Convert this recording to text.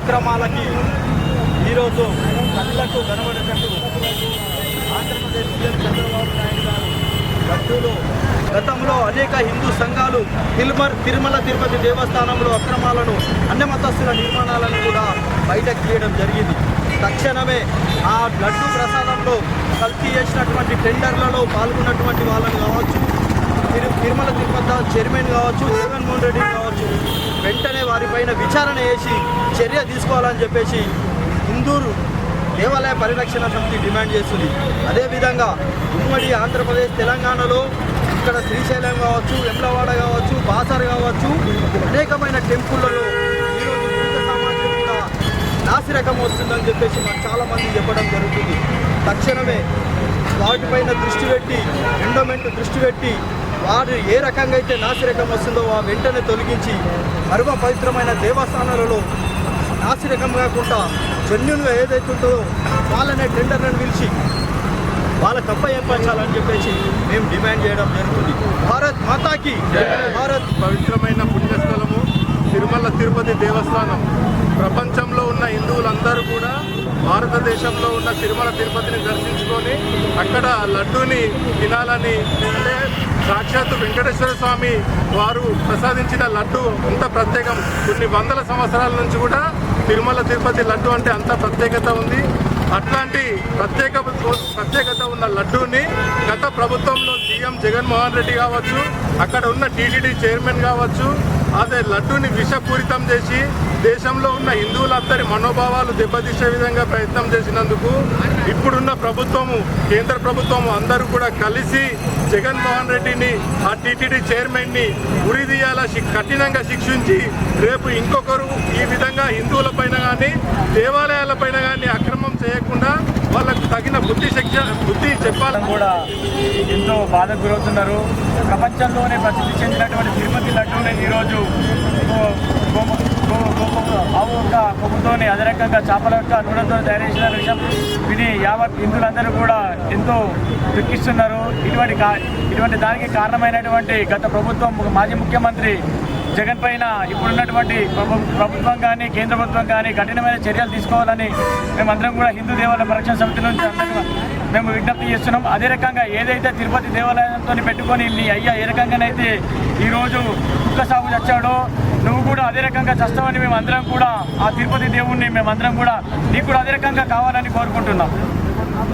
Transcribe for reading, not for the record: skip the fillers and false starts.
అక్రమాలకి ఈరోజు కళ్ళకు కనబడేటట్టు ఆంధ్రప్రదేశ్ సీఎం చంద్రబాబు నాయుడు గారు లడ్డూలో గతంలో అనేక హిందూ సంఘాలు తిరుమల తిరుపతి దేవస్థానంలో అక్రమాలను అన్ని మతస్థుల నిర్మాణాలను కూడా బయటకు తీయడం జరిగింది. తక్షణమే ఆ లడ్డూ ప్రసాదంలో కల్తీ చేసినటువంటి టెండర్లలో పాల్గొన్నటువంటి వాళ్ళని కావచ్చు, తిరుమల తిరుపతి చైర్మన్ కావచ్చు, జగన్మోహన్ రెడ్డి కావచ్చు, వెంటనే వారిపైన విచారణ చేసి చర్య తీసుకోవాలని చెప్పేసి హిందూ దేవాలయ పరిరక్షణ సమితి డిమాండ్ చేస్తుంది. అదేవిధంగా ఉమ్మడి ఆంధ్రప్రదేశ్ తెలంగాణలో ఇక్కడ శ్రీశైలం కావచ్చు, వెమ్లవాడ కావచ్చు, బాసర్ కావచ్చు, అనేకమైన టెంపుల్లలో ఈరోజు హిందూ సమాజం కూడా నాసిరకం వస్తుందని చెప్పేసి మాకు చాలామంది చెప్పడం జరుగుతుంది. తక్షణమే వాటిపైన దృష్టి పెట్టి, ఎండోమెంట్ దృష్టి పెట్టి, వారు ఏ రకంగా అయితే నాసిరకం వస్తుందో ఆ వెంటనే తొలగించి పరమ పవిత్రమైన దేవస్థానాలలో నాసిరకం కాకుండా జెన్యూన్గా ఏదైతే ఉంటుందో వాళ్ళనే టెండర్లను పిలిచి వాళ్ళ తప్ప ఏర్పరచాలని చెప్పేసి మేము డిమాండ్ చేయడం జరుగుతుంది. భారత్ మాతాకి భారత్. పవిత్రమైన పుణ్యస్థలము తిరుమల తిరుపతి దేవస్థానం. ప్రపంచంలో ఉన్న హిందువులందరూ కూడా భారతదేశంలో ఉన్న తిరుమల తిరుపతిని దర్శించుకొని అక్కడ లడ్డూని తినాలని, అంటే సాక్షాత్తు వెంకటేశ్వర స్వామి వారు ప్రసాదించిన లడ్డు అంత ప్రత్యేకం. కొన్ని వందల సంవత్సరాల నుంచి కూడా తిరుమల తిరుపతి లడ్డు అంటే అంత ప్రత్యేకత ఉంది. అట్లాంటి ప్రత్యేకత ఉన్న లడ్డూని గత ప్రభుత్వంలో సీఎం జగన్మోహన్ రెడ్డి కావచ్చు, అక్కడ ఉన్న టీటీడీ చైర్మన్ కావచ్చు, అదే లడ్డూని విషపూరితం చేసి దేశంలో ఉన్న హిందువులందరి మనోభావాలు దెబ్బతీసే విధంగా ప్రయత్నం చేసినందుకు ఇప్పుడున్న ప్రభుత్వము, కేంద్ర ప్రభుత్వము అందరూ కూడా కలిసి జగన్మోహన్ రెడ్డిని, ఆ టీటీడీ చైర్మన్ని ఉరిదీయాల కఠినంగా శిక్షించి రేపు ఇంకొకరు ఈ విధంగా హిందువులపైన కానీ దేవాలయాలపైన కానీ అక్రమం చేయకుండా వాళ్ళకు తగిన బుద్ధి చెప్పాలని కూడా ఎంతో బాధకు గురవుతున్నారు. ప్రపంచంలోనే ప్రసిద్ధి చెందినటువంటి తిరుపతి లడ్డూని ఈరోజు ఆవు యొక్క కొమ్ముతోని అదే రకంగా చేపల యొక్క నూనెతో తయారు చేసిన విషయం విని యావత్ హిందువులందరూ కూడా ఎంతో దుఃఖిస్తున్నారు. ఇటువంటి దానికి కారణమైనటువంటి గత ప్రభుత్వం, మాజీ ముఖ్యమంత్రి జగన్ పైన ఇప్పుడున్నటువంటి ప్రభుత్వం కానీ కేంద్ర ప్రభుత్వం కానీ కఠినమైన చర్యలు తీసుకోవాలని మేమందరం కూడా హిందూ దేవాలయ పరిరక్షణ సమితి నుంచి అందరూ మేము విజ్ఞప్తి చేస్తున్నాం. అదే రకంగా ఏదైతే తిరుపతి దేవాలయంతో పెట్టుకొని నీ అయ్యా ఏ రకంగానైతే ఈరోజు కుక్క సాగు చచ్చాడో నువ్వు కూడా అదే రకంగా చస్తావని మేమందరం కూడా ఆ తిరుపతి దేవుణ్ణి మేమందరం కూడా నీకు కూడా అదే రకంగా కావాలని కోరుకుంటున్నాం.